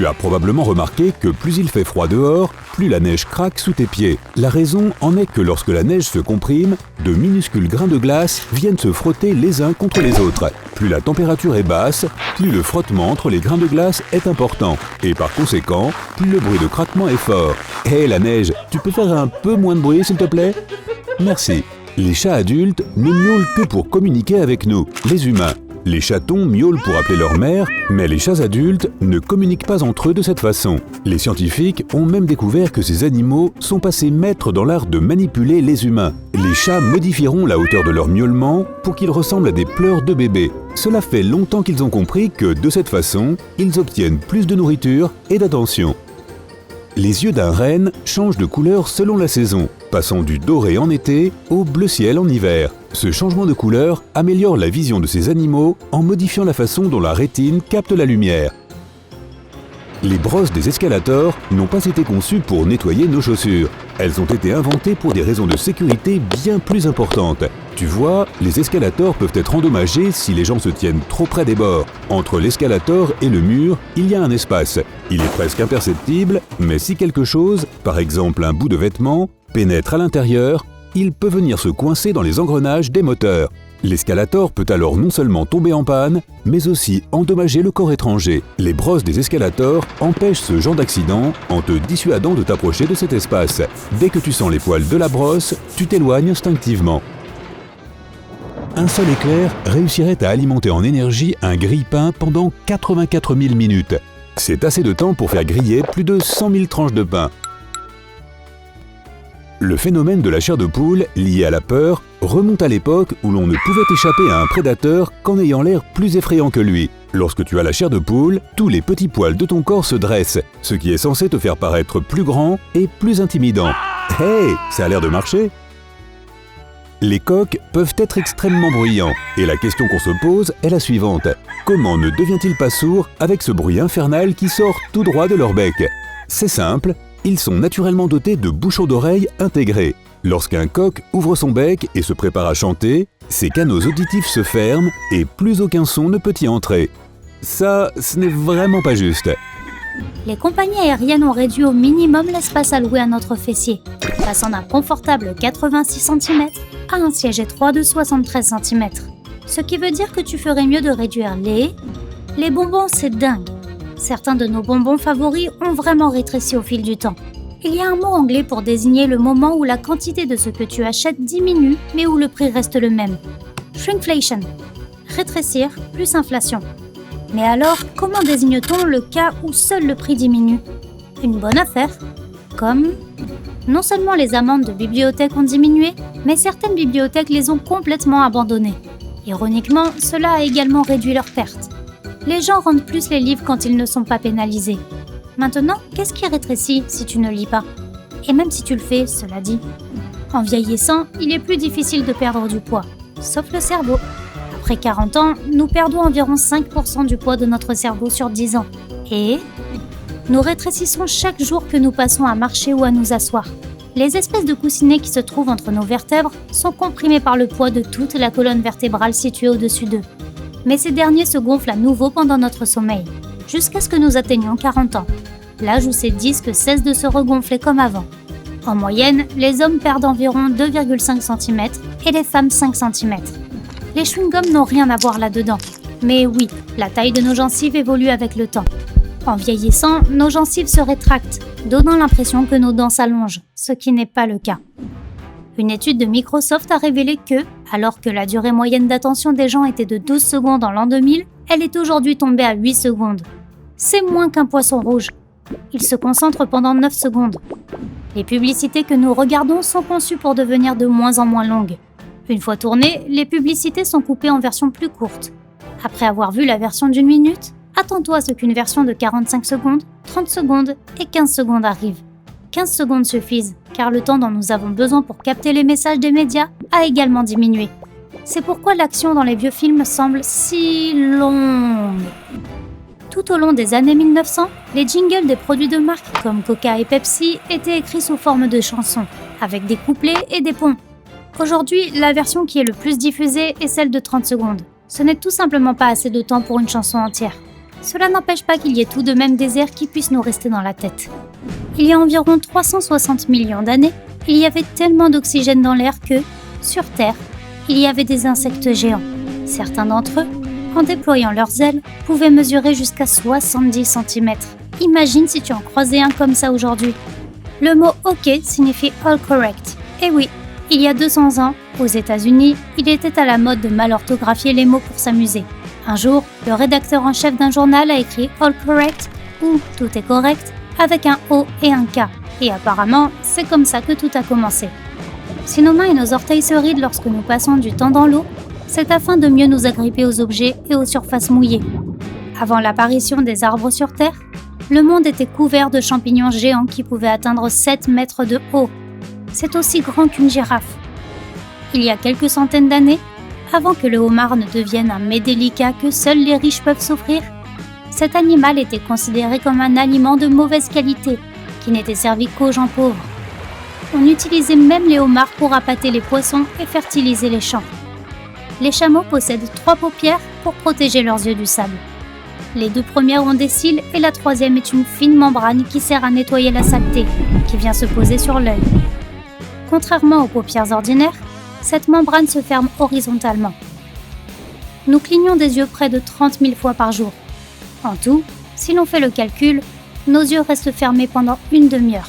Tu as probablement remarqué que plus il fait froid dehors, plus la neige craque sous tes pieds. La raison en est que lorsque la neige se comprime, de minuscules grains de glace viennent se frotter les uns contre les autres. Plus la température est basse, plus le frottement entre les grains de glace est important. Et par conséquent, plus le bruit de craquement est fort. Hé, la neige, tu peux faire un peu moins de bruit s'il te plaît? Merci. Les chats adultes ne miaulent que pour communiquer avec nous, les humains. Les chatons miaulent pour appeler leur mère, mais les chats adultes ne communiquent pas entre eux de cette façon. Les scientifiques ont même découvert que ces animaux sont passés maîtres dans l'art de manipuler les humains. Les chats modifieront la hauteur de leur miaulement pour qu'ils ressemblent à des pleurs de bébé. Cela fait longtemps qu'ils ont compris que, de cette façon, ils obtiennent plus de nourriture et d'attention. Les yeux d'un renne changent de couleur selon la saison, passant du doré en été au bleu ciel en hiver. Ce changement de couleur améliore la vision de ces animaux en modifiant la façon dont la rétine capte la lumière. Les brosses des escalators n'ont pas été conçues pour nettoyer nos chaussures. Elles ont été inventées pour des raisons de sécurité bien plus importantes. Tu vois, les escalators peuvent être endommagés si les gens se tiennent trop près des bords. Entre l'escalator et le mur, il y a un espace. Il est presque imperceptible, mais si quelque chose, par exemple un bout de vêtement, pénètre à l'intérieur, il peut venir se coincer dans les engrenages des moteurs. L'escalator peut alors non seulement tomber en panne, mais aussi endommager le corps étranger. Les brosses des escalators empêchent ce genre d'accident en te dissuadant de t'approcher de cet espace. Dès que tu sens les poils de la brosse, tu t'éloignes instinctivement. Un seul éclair réussirait à alimenter en énergie un grille-pain pendant 84 000 minutes. C'est assez de temps pour faire griller plus de 100 000 tranches de pain. Le phénomène de la chair de poule, lié à la peur, remonte à l'époque où l'on ne pouvait échapper à un prédateur qu'en ayant l'air plus effrayant que lui. Lorsque tu as la chair de poule, tous les petits poils de ton corps se dressent, ce qui est censé te faire paraître plus grand et plus intimidant. Hey, ça a l'air de marcher! Les coqs peuvent être extrêmement bruyants, et la question qu'on se pose est la suivante. Comment ne devient-il pas sourd avec ce bruit infernal qui sort tout droit de leur bec? C'est simple, ils sont naturellement dotés de bouchons d'oreilles intégrés. Lorsqu'un coq ouvre son bec et se prépare à chanter, ses canaux auditifs se ferment et plus aucun son ne peut y entrer. Ça, ce n'est vraiment pas juste. Les compagnies aériennes ont réduit au minimum l'espace alloué à notre fessier, passant d'un confortable 86 cm à un siège étroit de 73 cm. Ce qui veut dire que tu ferais mieux de réduire les bonbons, c'est dingue. Certains de nos bonbons favoris ont vraiment rétréci au fil du temps. Il y a un mot anglais pour désigner le moment où la quantité de ce que tu achètes diminue, mais où le prix reste le même. Shrinkflation. Rétrécir plus inflation. Mais alors, comment désigne-t-on le cas où seul le prix diminue? Une bonne affaire. Comme... Non seulement les amendes de bibliothèques ont diminué, mais certaines bibliothèques les ont complètement abandonnées. Ironiquement, cela a également réduit leurs pertes. Les gens rendent plus les livres quand ils ne sont pas pénalisés. Maintenant, qu'est-ce qui rétrécit si tu ne lis pas? Et même si tu le fais, cela dit. En vieillissant, il est plus difficile de perdre du poids, sauf le cerveau. Après 40 ans, nous perdons environ 5% du poids de notre cerveau sur 10 ans. Et nous rétrécissons chaque jour que nous passons à marcher ou à nous asseoir. Les espèces de coussinets qui se trouvent entre nos vertèbres sont comprimés par le poids de toute la colonne vertébrale située au-dessus d'eux. Mais ces derniers se gonflent à nouveau pendant notre sommeil, jusqu'à ce que nous atteignions 40 ans, l'âge où ces disques cessent de se regonfler comme avant. En moyenne, les hommes perdent environ 2,5 cm et les femmes 5 cm. Les chewing-gums n'ont rien à voir là-dedans. Mais oui, la taille de nos gencives évolue avec le temps. En vieillissant, nos gencives se rétractent, donnant l'impression que nos dents s'allongent, ce qui n'est pas le cas. Une étude de Microsoft a révélé que, alors que la durée moyenne d'attention des gens était de 12 secondes en l'an 2000, elle est aujourd'hui tombée à 8 secondes. C'est moins qu'un poisson rouge. Il se concentre pendant 9 secondes. Les publicités que nous regardons sont conçues pour devenir de moins en moins longues. Une fois tournées, les publicités sont coupées en versions plus courtes. Après avoir vu la version d'1 minute, attends-toi à ce qu'une version de 45 secondes, 30 secondes et 15 secondes arrive. 15 secondes suffisent, car le temps dont nous avons besoin pour capter les messages des médias a également diminué. C'est pourquoi l'action dans les vieux films semble si longue. Tout au long des années 1900, les jingles des produits de marque comme Coca et Pepsi étaient écrits sous forme de chansons, avec des couplets et des ponts. Aujourd'hui, la version qui est le plus diffusée est celle de 30 secondes. Ce n'est tout simplement pas assez de temps pour une chanson entière. Cela n'empêche pas qu'il y ait tout de même des airs qui puissent nous rester dans la tête. Il y a environ 360 millions d'années, il y avait tellement d'oxygène dans l'air que, sur Terre, il y avait des insectes géants. Certains d'entre eux, en déployant leurs ailes, pouvaient mesurer jusqu'à 70 cm. Imagine si tu en croisais un comme ça aujourd'hui. Le mot « OK » signifie « all correct ». Et oui, il y a 200 ans, aux États-Unis, il était à la mode de mal orthographier les mots pour s'amuser. Un jour, le rédacteur en chef d'un journal a écrit « all correct » ou « tout est correct » avec un O et un K. Et apparemment, c'est comme ça que tout a commencé. Si nos mains et nos orteils se rident lorsque nous passons du temps dans l'eau, c'est afin de mieux nous agripper aux objets et aux surfaces mouillées. Avant l'apparition des arbres sur Terre, le monde était couvert de champignons géants qui pouvaient atteindre 7 mètres de haut. C'est aussi grand qu'une girafe. Il y a quelques centaines d'années, avant que le homard ne devienne un mets délicat que seuls les riches peuvent s'offrir, cet animal était considéré comme un aliment de mauvaise qualité, qui n'était servi qu'aux gens pauvres. On utilisait même les homards pour appâter les poissons et fertiliser les champs. Les chameaux possèdent 3 paupières pour protéger leurs yeux du sable. Les 2 premières ont des cils et la 3e est une fine membrane qui sert à nettoyer la saleté, qui vient se poser sur l'œil. Contrairement aux paupières ordinaires, cette membrane se ferme horizontalement. Nous clignons des yeux près de 30 000 fois par jour. En tout, si l'on fait le calcul, nos yeux restent fermés pendant une demi-heure.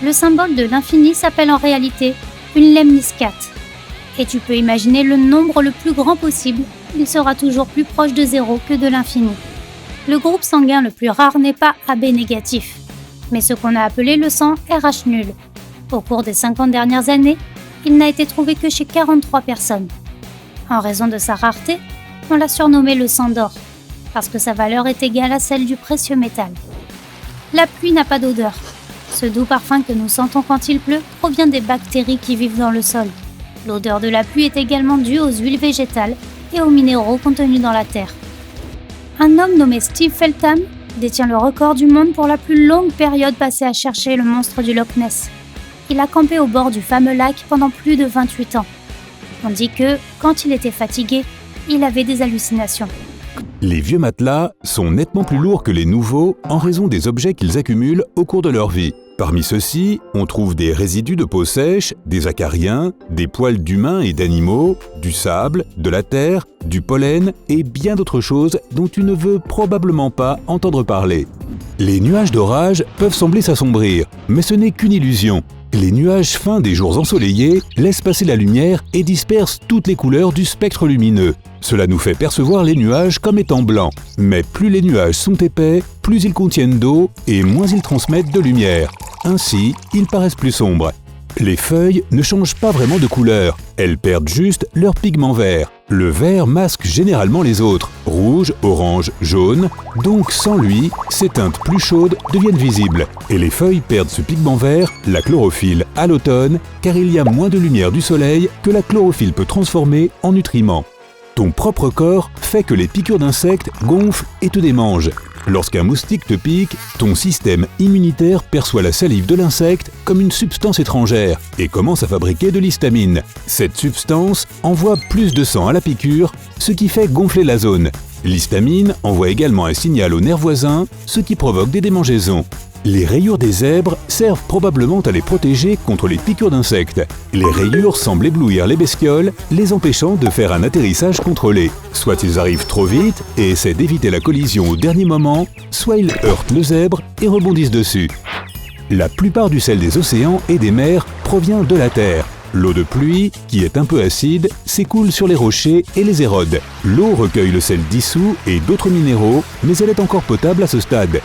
Le symbole de l'infini s'appelle en réalité une lemniscate. Et tu peux imaginer le nombre le plus grand possible, il sera toujours plus proche de 0 que de l'infini. Le groupe sanguin le plus rare n'est pas AB négatif, mais ce qu'on a appelé le sang RH nul. Au cours des 50 dernières années, il n'a été trouvé que chez 43 personnes. En raison de sa rareté, on l'a surnommé le sang d'or, parce que sa valeur est égale à celle du précieux métal. La pluie n'a pas d'odeur. Ce doux parfum que nous sentons quand il pleut provient des bactéries qui vivent dans le sol. L'odeur de la pluie est également due aux huiles végétales et aux minéraux contenus dans la terre. Un homme nommé Steve Feltham détient le record du monde pour la plus longue période passée à chercher le monstre du Loch Ness. Il a campé au bord du fameux lac pendant plus de 28 ans. On dit que, quand il était fatigué, il avait des hallucinations. Les vieux matelas sont nettement plus lourds que les nouveaux en raison des objets qu'ils accumulent au cours de leur vie. Parmi ceux-ci, on trouve des résidus de peau sèche, des acariens, des poils d'humains et d'animaux, du sable, de la terre, du pollen et bien d'autres choses dont tu ne veux probablement pas entendre parler. Les nuages d'orage peuvent sembler s'assombrir, mais ce n'est qu'une illusion. Les nuages fins des jours ensoleillés laissent passer la lumière et dispersent toutes les couleurs du spectre lumineux. Cela nous fait percevoir les nuages comme étant blancs. Mais plus les nuages sont épais, plus ils contiennent d'eau et moins ils transmettent de lumière. Ainsi, ils paraissent plus sombres. Les feuilles ne changent pas vraiment de couleur, elles perdent juste leur pigment vert. Le vert masque généralement les autres, rouge, orange, jaune, donc sans lui, ces teintes plus chaudes deviennent visibles. Et les feuilles perdent ce pigment vert, la chlorophylle, à l'automne, car il y a moins de lumière du soleil que la chlorophylle peut transformer en nutriments. Ton propre corps fait que les piqûres d'insectes gonflent et te démangent. Lorsqu'un moustique te pique, ton système immunitaire perçoit la salive de l'insecte comme une substance étrangère et commence à fabriquer de l'histamine. Cette substance envoie plus de sang à la piqûre, ce qui fait gonfler la zone. L'histamine envoie également un signal au nerf voisin, ce qui provoque des démangeaisons. Les rayures des zèbres servent probablement à les protéger contre les piqûres d'insectes. Les rayures semblent éblouir les bestioles, les empêchant de faire un atterrissage contrôlé. Soit ils arrivent trop vite et essaient d'éviter la collision au dernier moment, soit ils heurtent le zèbre et rebondissent dessus. La plupart du sel des océans et des mers provient de la terre. L'eau de pluie, qui est un peu acide, s'écoule sur les rochers et les érode. L'eau recueille le sel dissous et d'autres minéraux, mais elle est encore potable à ce stade.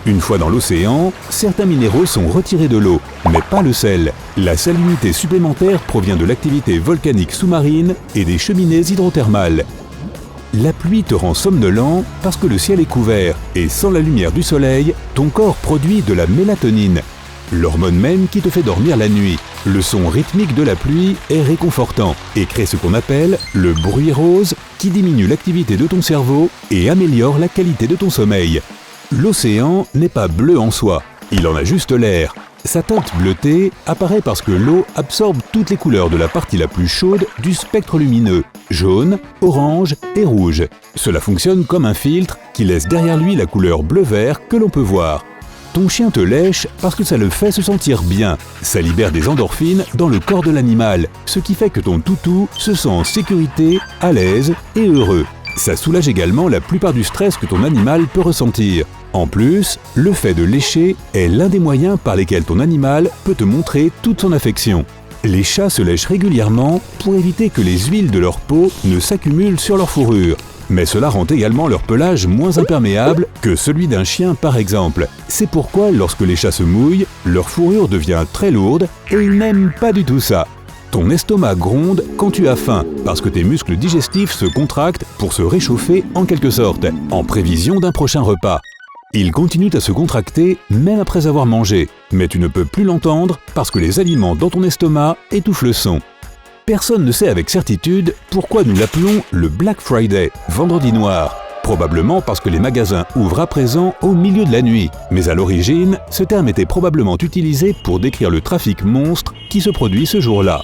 Une fois dans l'océan, certains minéraux sont retirés de l'eau, mais pas le sel. La salinité supplémentaire provient de l'activité volcanique sous-marine et des cheminées hydrothermales. La pluie te rend somnolent parce que le ciel est couvert et sans la lumière du soleil, ton corps produit de la mélatonine, l'hormone même qui te fait dormir la nuit. Le son rythmique de la pluie est réconfortant et crée ce qu'on appelle le bruit rose qui diminue l'activité de ton cerveau et améliore la qualité de ton sommeil. L'océan n'est pas bleu en soi, il en a juste l'air. Sa teinte bleutée apparaît parce que l'eau absorbe toutes les couleurs de la partie la plus chaude du spectre lumineux, jaune, orange et rouge. Cela fonctionne comme un filtre qui laisse derrière lui la couleur bleu-vert que l'on peut voir. Ton chien te lèche parce que ça le fait se sentir bien. Ça libère des endorphines dans le corps de l'animal, ce qui fait que ton toutou se sent en sécurité, à l'aise et heureux. Ça soulage également la plupart du stress que ton animal peut ressentir. En plus, le fait de lécher est l'un des moyens par lesquels ton animal peut te montrer toute son affection. Les chats se lèchent régulièrement pour éviter que les huiles de leur peau ne s'accumulent sur leur fourrure. Mais cela rend également leur pelage moins imperméable que celui d'un chien par exemple. C'est pourquoi lorsque les chats se mouillent, leur fourrure devient très lourde et ils n'aiment pas du tout ça. Ton estomac gronde quand tu as faim, parce que tes muscles digestifs se contractent pour se réchauffer en quelque sorte, en prévision d'un prochain repas. Ils continuent à se contracter même après avoir mangé, mais tu ne peux plus l'entendre parce que les aliments dans ton estomac étouffent le son. Personne ne sait avec certitude pourquoi nous l'appelons le Black Friday, vendredi noir. Probablement parce que les magasins ouvrent à présent au milieu de la nuit. Mais à l'origine, ce terme était probablement utilisé pour décrire le trafic monstre qui se produit ce jour-là.